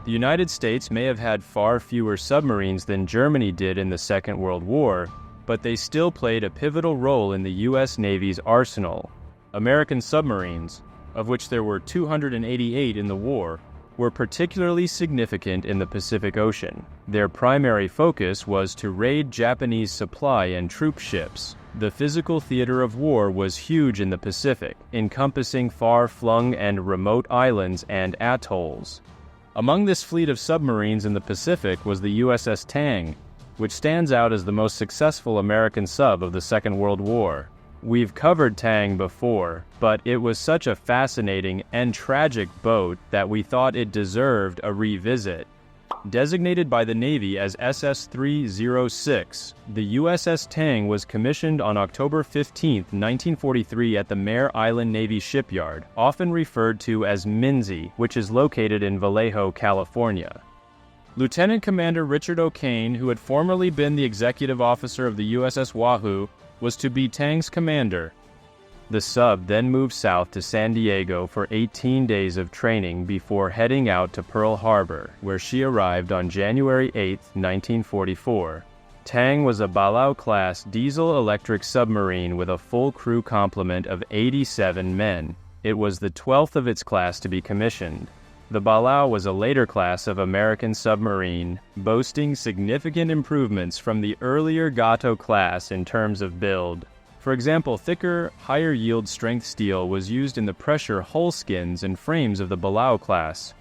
The United States may have had far fewer submarines than Germany did in the Second World War, but they still played a pivotal role in the U.S. Navy's arsenal. American submarines, of which there were 288 in the war, were particularly significant in the Pacific Ocean. Their primary focus was to raid Japanese supply and troop ships. The physical theater of war was huge in the Pacific, encompassing far-flung and remote islands and atolls. Among this fleet of submarines in the Pacific was the USS Tang, which stands out as the most successful American sub of the Second World War. We've covered Tang before, but it was such a fascinating and tragic boat that we thought it deserved a revisit. Designated by the Navy as SS-306, the USS Tang was commissioned on October 15, 1943 at the Mare Island Navy Shipyard, often referred to as Minzy, which is located in Vallejo, California. Lieutenant Commander Richard O'Kane, who had formerly been the executive officer of the USS Wahoo, was to be Tang's commander. The sub then moved south to San Diego for 18 days of training before heading out to Pearl Harbor, where she arrived on January 8, 1944. Tang was a Balao-class diesel-electric submarine with a full crew complement of 87 men. It was the 12th of its class to be commissioned. The Balao was a later class of American submarine, boasting significant improvements from the earlier Gato class in terms of build. For example, thicker, higher yield strength steel was used in the pressure hull skins and frames of the Balao-class.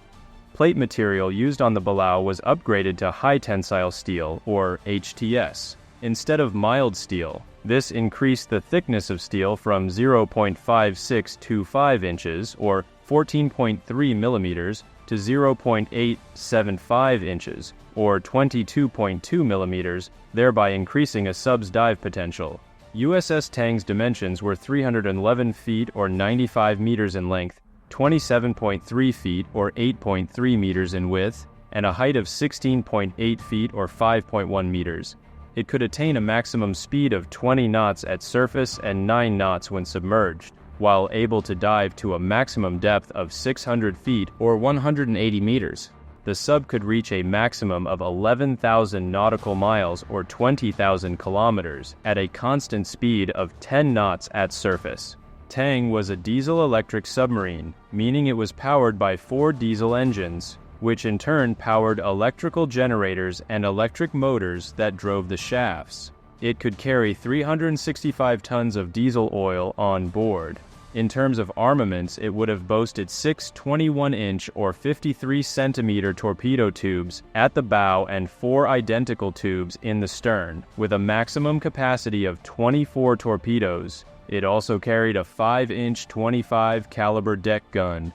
Plate material used on the Balao was upgraded to high tensile steel, or HTS, instead of mild steel. This increased the thickness of steel from 0.5625 inches, or 14.3 millimeters, to 0.875 inches, or 22.2 millimeters, thereby increasing a sub's dive potential. USS Tang's dimensions were 311 feet or 95 meters in length, 27.3 feet or 8.3 meters in width, and a height of 16.8 feet or 5.1 meters. It could attain a maximum speed of 20 knots at surface and 9 knots when submerged, while able to dive to a maximum depth of 600 feet or 180 meters. The sub could reach a maximum of 11,000 nautical miles or 20,000 kilometers at a constant speed of 10 knots at surface. Tang was a diesel-electric submarine, meaning it was powered by 4 diesel engines, which in turn powered electrical generators and electric motors that drove the shafts. It could carry 365 tons of diesel oil on board. In terms of armaments, it would have boasted 6 21-inch or 53-centimeter torpedo tubes at the bow and 4 identical tubes in the stern, with a maximum capacity of 24 torpedoes. It also carried a 5-inch 25 caliber deck gun.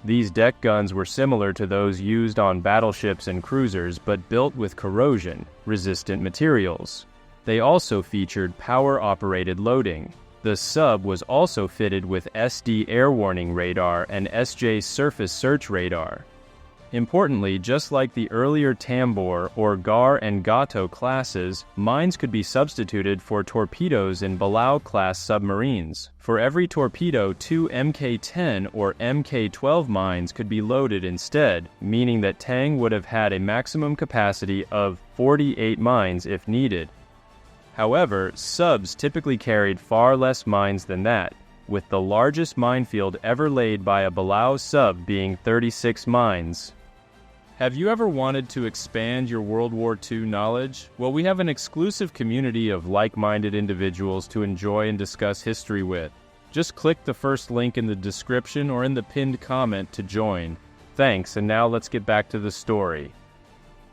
These deck guns were similar to those used on battleships and cruisers, but built with corrosion-resistant materials. They also featured power-operated loading. The sub was also fitted with SD air warning radar and SJ surface search radar. Importantly, just like the earlier Tambor or Gar and Gato classes, mines could be substituted for torpedoes in Balao-class submarines. For every torpedo, 2 Mk-10 or Mk-12 mines could be loaded instead, meaning that Tang would have had a maximum capacity of 48 mines if needed. However, subs typically carried far less mines than that, with the largest minefield ever laid by a Balao sub being 36 mines. Have you ever wanted to expand your World War II knowledge? Well, we have an exclusive community of like-minded individuals to enjoy and discuss history with. Just click the first link in the description or in the pinned comment to join. Thanks, and now let's get back to the story.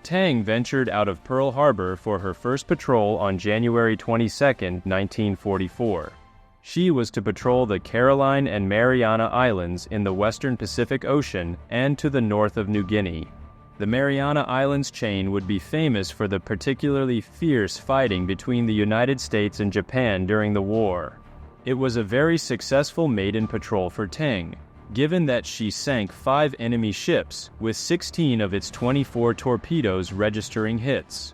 Tang ventured out of Pearl Harbor for her first patrol on January 22, 1944. She was to patrol the Caroline and Mariana Islands in the western Pacific Ocean and to the north of New Guinea. The Mariana Islands chain would be famous for the particularly fierce fighting between the United States and Japan during the war. It was a very successful maiden patrol for Tang, given that she sank 5 enemy ships, with 16 of its 24 torpedoes registering hits.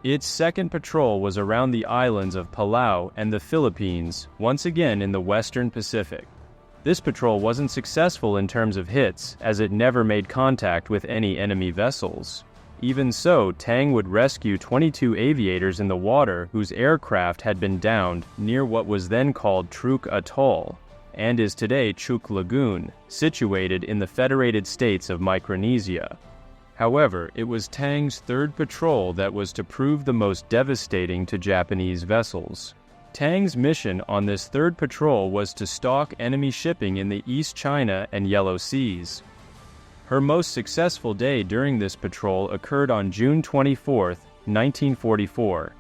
Its second patrol was around the islands of Palau and the Philippines, once again in the western Pacific. This patrol wasn't successful in terms of hits, as it never made contact with any enemy vessels. Even so, Tang would rescue 22 aviators in the water whose aircraft had been downed near what was then called Truk Atoll, and is today Truk Lagoon, situated in the Federated States of Micronesia. However, it was Tang's third patrol that was to prove the most devastating to Japanese vessels. Tang's mission on this third patrol was to stalk enemy shipping in the East China and Yellow Seas. Her most successful day during this patrol occurred on June 24, 1944.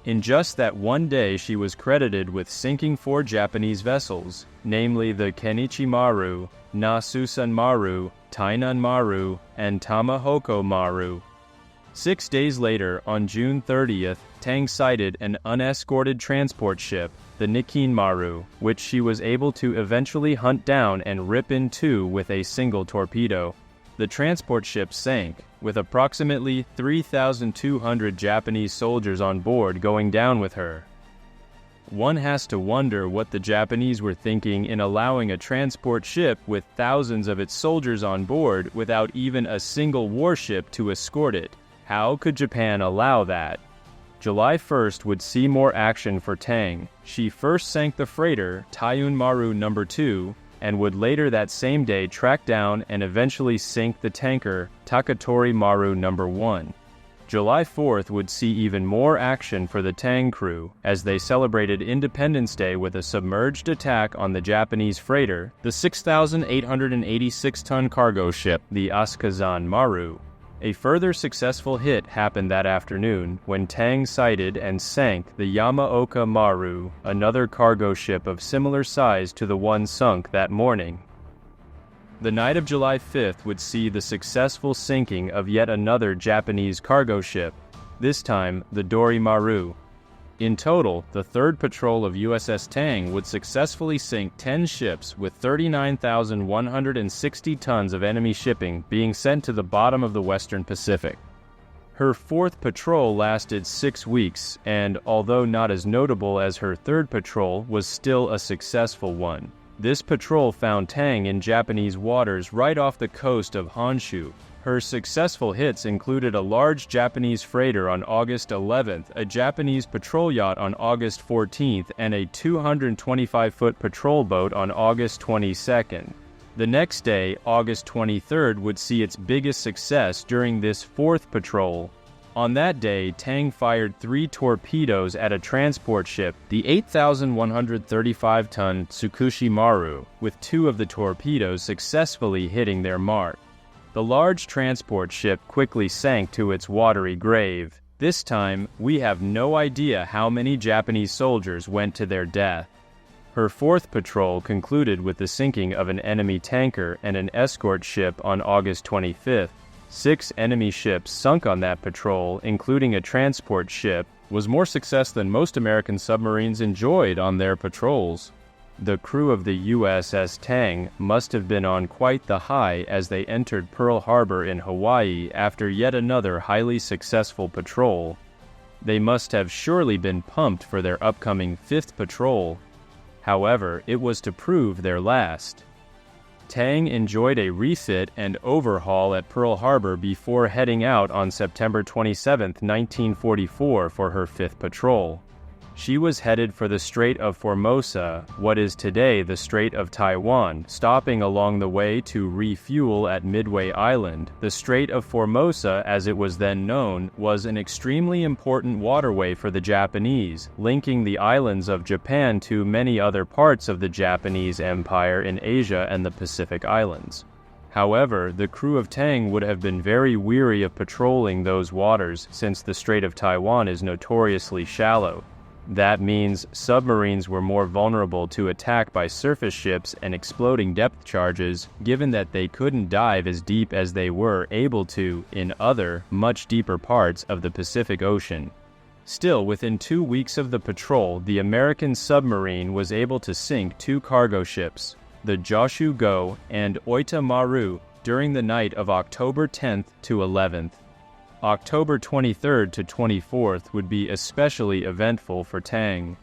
In just that one day, she was credited with sinking 4 Japanese vessels, namely the Kenichi Maru, Na-Susan Maru, Tainan Maru, and Tamahoko Maru. 6 days later, on June 30th, Tang sighted an unescorted transport ship, the Nikin Maru, which she was able to eventually hunt down and rip in two with a single torpedo. The transport ship sank, with approximately 3,200 Japanese soldiers on board going down with her. One has to wonder what the Japanese were thinking in allowing a transport ship with thousands of its soldiers on board without even a single warship to escort it. How could Japan allow that? July 1st would see more action for Tang. She first sank the freighter Taiyun Maru No. 2, and would later that same day track down and eventually sink the tanker Takatori Maru No. 1. July 4th would see even more action for the Tang crew, as they celebrated Independence Day with a submerged attack on the Japanese freighter, the 6,886-ton cargo ship, the Asakazan Maru. A further successful hit happened that afternoon when Tang sighted and sank the Yamaoka Maru, another cargo ship of similar size to the one sunk that morning. The night of July 5th would see the successful sinking of yet another Japanese cargo ship, this time the Dori Maru. In total, the third patrol of USS Tang would successfully sink 10 ships with 39,160 tons of enemy shipping being sent to the bottom of the Western Pacific. Her fourth patrol lasted 6 weeks, and although not as notable as her third patrol, was still a successful one. This patrol found Tang in Japanese waters right off the coast of Honshu. Her successful hits included a large Japanese freighter on August 11th, a Japanese patrol yacht on August 14th, and a 225-foot patrol boat on August 22nd. The next day, August 23rd, would see its biggest success during this fourth patrol. On that day, Tang fired 3 torpedoes at a transport ship, the 8,135-ton Tsukushi Maru, with 2 of the torpedoes successfully hitting their mark. The large transport ship quickly sank to its watery grave. This time, we have no idea how many Japanese soldiers went to their death. Her fourth patrol concluded with the sinking of an enemy tanker and an escort ship on August 25th. 6 enemy ships sunk on that patrol, including a transport ship, was more success than most American submarines enjoyed on their patrols. The crew of the USS Tang must have been on quite the high as they entered Pearl Harbor in Hawaii after yet another highly successful patrol. They must have surely been pumped for their upcoming 5th patrol. However, it was to prove their last. Tang enjoyed a refit and overhaul at Pearl Harbor before heading out on September 27, 1944 for her 5th patrol. She was headed for the Strait of Formosa, what is today the Strait of Taiwan, stopping along the way to refuel at Midway Island. The Strait of Formosa, as it was then known, was an extremely important waterway for the Japanese, linking the islands of Japan to many other parts of the Japanese Empire in Asia and the Pacific Islands. However, the crew of Tang would have been very weary of patrolling those waters since the Strait of Taiwan is notoriously shallow. That means submarines were more vulnerable to attack by surface ships and exploding depth charges, given that they couldn't dive as deep as they were able to in other, much deeper parts of the Pacific Ocean. Still, within 2 weeks of the patrol, the American submarine was able to sink 2 cargo ships, the Joshu Go and Oita Maru, during the night of October 10th to 11th. October 23rd to 24th would be especially eventful for Tang.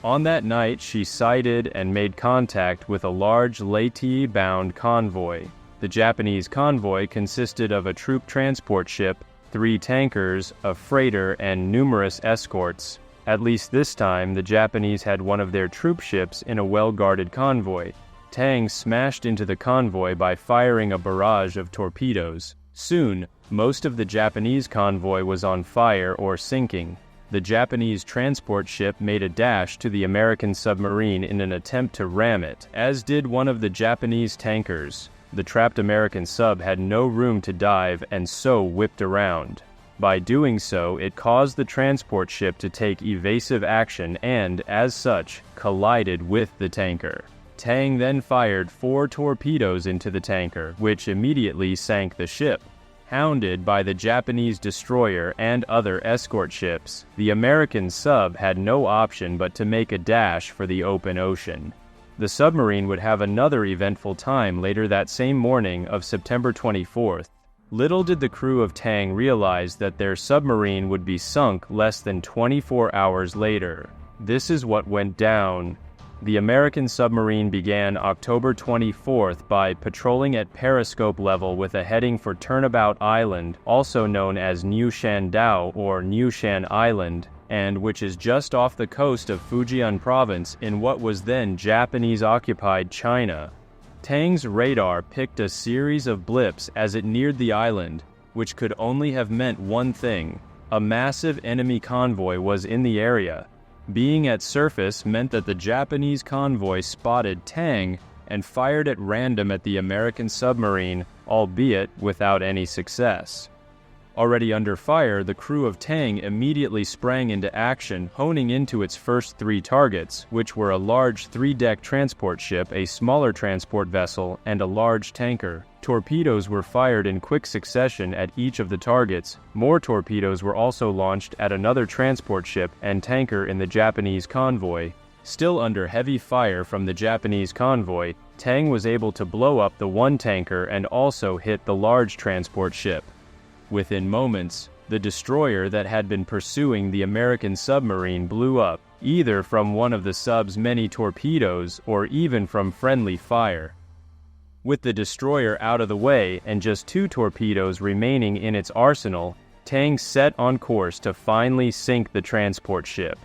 On that night, she sighted and made contact with a large Leyte-bound convoy. The Japanese convoy consisted of a troop transport ship, 3 tankers, a freighter, and numerous escorts. At least this time, the Japanese had one of their troop ships in a well-guarded convoy. Tang smashed into the convoy by firing a barrage of torpedoes. Soon, most of the Japanese convoy was on fire or sinking. The Japanese transport ship made a dash to the American submarine in an attempt to ram it, as did one of the Japanese tankers. The trapped American sub had no room to dive and so whipped around. By doing so, it caused the transport ship to take evasive action and, as such, collided with the tanker. Tang then fired 4 torpedoes into the tanker, which immediately sank the ship. Hounded by the Japanese destroyer and other escort ships, the American sub had no option but to make a dash for the open ocean. The submarine would have another eventful time later that same morning of September 24th. Little did the crew of Tang realize that their submarine would be sunk less than 24 hours later. This is what went down. The American submarine began October 24th by patrolling at periscope level with a heading for Turnabout Island, also known as New Shandao or New Shan Island, and which is just off the coast of Fujian province in what was then Japanese-occupied China. Tang's radar picked a series of blips as it neared the island, which could only have meant one thing: a massive enemy convoy was in the area. Being at surface meant that the Japanese convoy spotted Tang and fired at random at the American submarine, albeit without any success. Already under fire, the crew of Tang immediately sprang into action, honing into its first 3 targets, which were a large 3-deck transport ship, a smaller transport vessel, and a large tanker. Torpedoes were fired in quick succession at each of the targets. More torpedoes were also launched at another transport ship and tanker in the Japanese convoy. Still under heavy fire from the Japanese convoy, Tang was able to blow up the one tanker and also hit the large transport ship. Within moments, the destroyer that had been pursuing the American submarine blew up, either from one of the sub's many torpedoes or even from friendly fire. With the destroyer out of the way and just 2 torpedoes remaining in its arsenal, Tang set on course to finally sink the transport ship.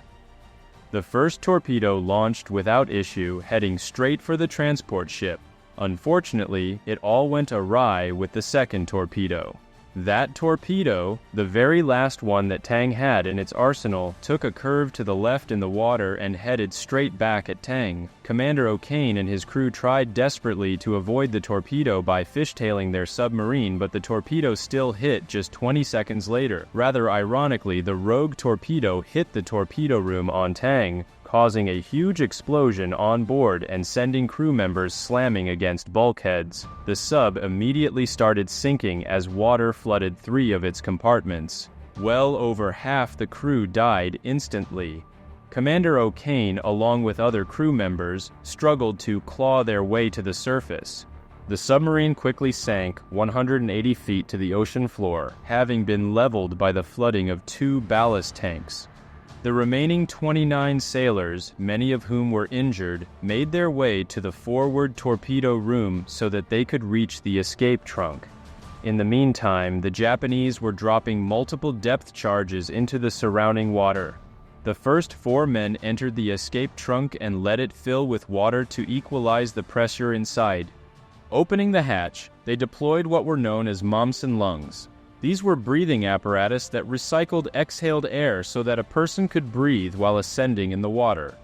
The first torpedo launched without issue, heading straight for the transport ship. Unfortunately, it all went awry with the second torpedo. That torpedo, the very last one that Tang had in its arsenal, took a curve to the left in the water and headed straight back at Tang. Commander O'Kane and his crew tried desperately to avoid the torpedo by fishtailing their submarine, but the torpedo still hit just 20 seconds later. Rather ironically, the rogue torpedo hit the torpedo room on Tang, causing a huge explosion on board and sending crew members slamming against bulkheads. The sub immediately started sinking as water flooded 3 of its compartments. Well over half the crew died instantly. Commander O'Kane, along with other crew members, struggled to claw their way to the surface. The submarine quickly sank 180 feet to the ocean floor, having been leveled by the flooding of 2 ballast tanks. The remaining 29 sailors, many of whom were injured, made their way to the forward torpedo room so that they could reach the escape trunk. In the meantime, the Japanese were dropping multiple depth charges into the surrounding water. The first 4 men entered the escape trunk and let it fill with water to equalize the pressure inside. Opening the hatch, they deployed what were known as Momsen lungs. These were breathing apparatus that recycled exhaled air so that a person could breathe while ascending in the water.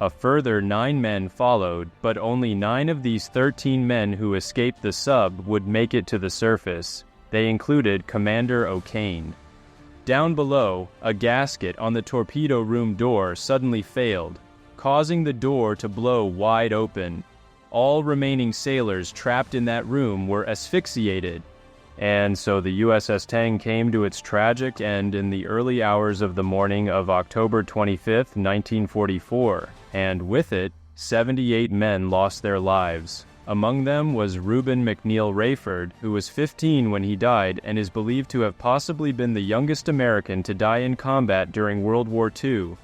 A further 9 men followed, but only 9 of these 13 men who escaped the sub would make it to the surface. They included Commander O'Kane. Down below, a gasket on the torpedo room door suddenly failed, causing the door to blow wide open. All remaining sailors trapped in that room were asphyxiated. And so the USS Tang came to its tragic end in the early hours of the morning of October 25, 1944, and with it, 78 men lost their lives. Among them was Reuben McNeil Rayford, who was 15 when he died and is believed to have possibly been the youngest American to die in combat during World War II.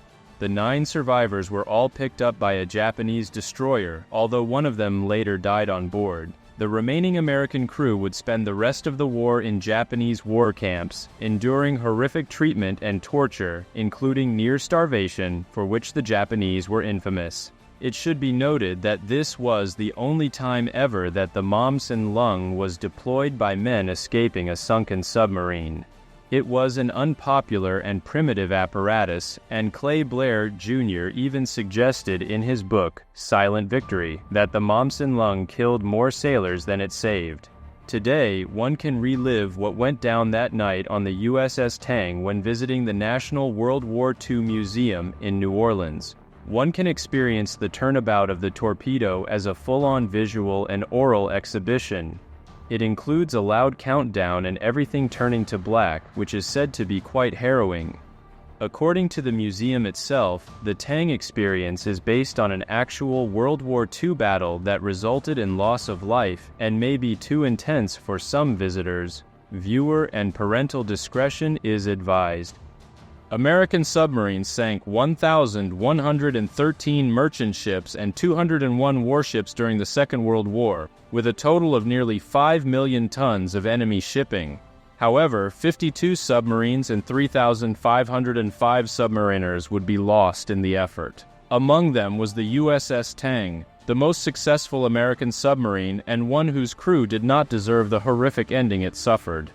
The 9 survivors were all picked up by a Japanese destroyer, although one of them later died on board. The remaining American crew would spend the rest of the war in Japanese war camps, enduring horrific treatment and torture, including near starvation, for which the Japanese were infamous. It should be noted that this was the only time ever that the Momsen lung was deployed by men escaping a sunken submarine. It was an unpopular and primitive apparatus, and Clay Blair, Jr. even suggested in his book, Silent Victory, that the Momsen lung killed more sailors than it saved. Today, one can relive what went down that night on the USS Tang when visiting the National World War II Museum in New Orleans. One can experience the turnabout of the torpedo as a full-on visual and oral exhibition. It includes a loud countdown and everything turning to black, which is said to be quite harrowing. According to the museum itself, the Tang experience is based on an actual World War II battle that resulted in loss of life and may be too intense for some visitors. Viewer and parental discretion is advised. American submarines sank 1,113 merchant ships and 201 warships during the Second World War, with a total of nearly 5 million tons of enemy shipping. However, 52 submarines and 3,505 submariners would be lost in the effort. Among them was the USS Tang, the most successful American submarine and one whose crew did not deserve the horrific ending it suffered.